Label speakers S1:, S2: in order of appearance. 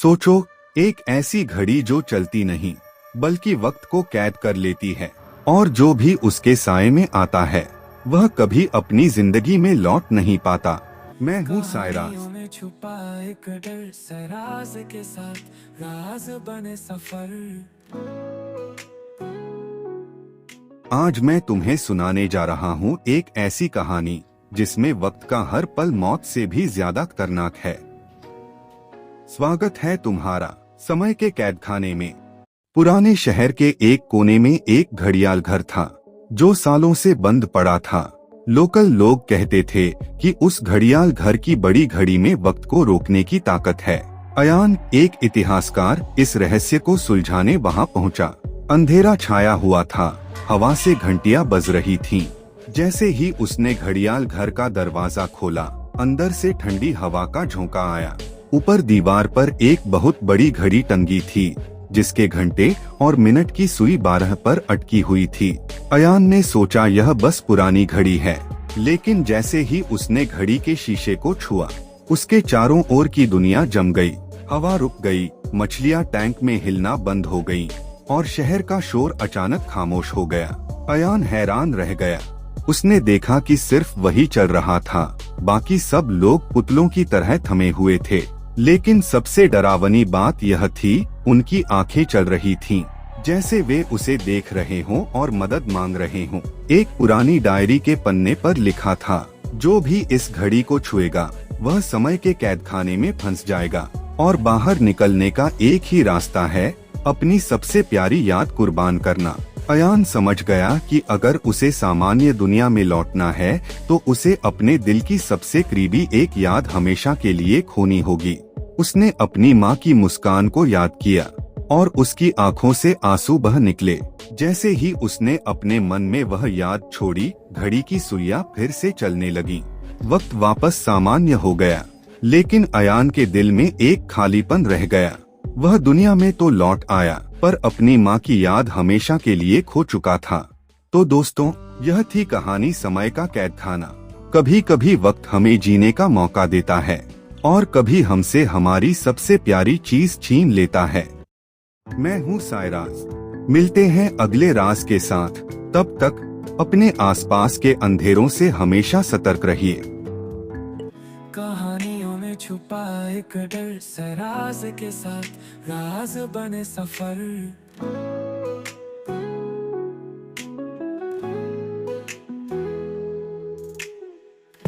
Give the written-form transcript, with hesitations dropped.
S1: सोचो, एक ऐसी घड़ी जो चलती नहीं बल्कि वक्त को कैद कर लेती है, और जो भी उसके साए में आता है वह कभी अपनी जिंदगी में लौट नहीं पाता। मैं हूँ सायराज।
S2: कहानियों में छुपा एक डर, सराज के साथ राज बने सफर।
S1: आज मैं तुम्हें सुनाने जा रहा हूँ एक ऐसी कहानी जिसमें वक्त का हर पल मौत से भी ज्यादा खतरनाक है। स्वागत है तुम्हारा समय के कैदखाने में। पुराने शहर के एक कोने में एक घड़ियाल घर था जो सालों से बंद पड़ा था। लोकल लोग कहते थे कि उस घड़ियाल घर की बड़ी घड़ी में वक्त को रोकने की ताकत है। अयान, एक इतिहासकार, इस रहस्य को सुलझाने वहां पहुंचा। अंधेरा छाया हुआ था, हवा से घंटियां बज रही थीं। जैसे ही उसने घड़ियाल घर का दरवाजा खोला, अंदर से ठंडी हवा का झोंका आया। ऊपर दीवार पर एक बहुत बड़ी घड़ी टंगी थी जिसके घंटे और मिनट की सुई 12 पर अटकी हुई थी। अयान ने सोचा यह बस पुरानी घड़ी है, लेकिन जैसे ही उसने घड़ी के शीशे को छुआ, उसके चारों ओर की दुनिया जम गई। हवा रुक गई, मछलियां टैंक में हिलना बंद हो गईं, और शहर का शोर अचानक खामोश हो गया। अयान हैरान रह गया। उसने देखा कि सिर्फ वही चल रहा था, बाकी सब लोग पुतलों की तरह थमे हुए थे। लेकिन सबसे डरावनी बात यह थी, उनकी आंखें चल रही थीं, जैसे वे उसे देख रहे हों और मदद मांग रहे हों। एक पुरानी डायरी के पन्ने पर लिखा था, जो भी इस घड़ी को छुएगा वह समय के कैदखाने में फंस जाएगा, और बाहर निकलने का एक ही रास्ता है, अपनी सबसे प्यारी याद कुर्बान करना। अयान समझ गया कि अगर उसे सामान्य दुनिया में लौटना है तो उसे अपने दिल की सबसे करीबी एक याद हमेशा के लिए खोनी होगी। उसने अपनी माँ की मुस्कान को याद किया और उसकी आंखों से आंसू बह निकले। जैसे ही उसने अपने मन में वह याद छोड़ी, घड़ी की सुइयां फिर से चलने लगी। वक्त वापस सामान्य हो गया, लेकिन अयान के दिल में एक खालीपन रह गया। वह दुनिया में तो लौट आया, पर अपनी माँ की याद हमेशा के लिए खो चुका था। तो दोस्तों, यह थी कहानी समय का कैदखाना। कभी कभी वक्त हमें जीने का मौका देता है, और कभी हमसे हमारी सबसे प्यारी चीज छीन लेता है। मैं हूँ सायराज। मिलते हैं अगले राज के साथ। तब तक अपने आसपास के अंधेरों से हमेशा सतर्क रहिए।
S2: कहानियों में छुपा एक डर, सराज के साथ राज बने सफर।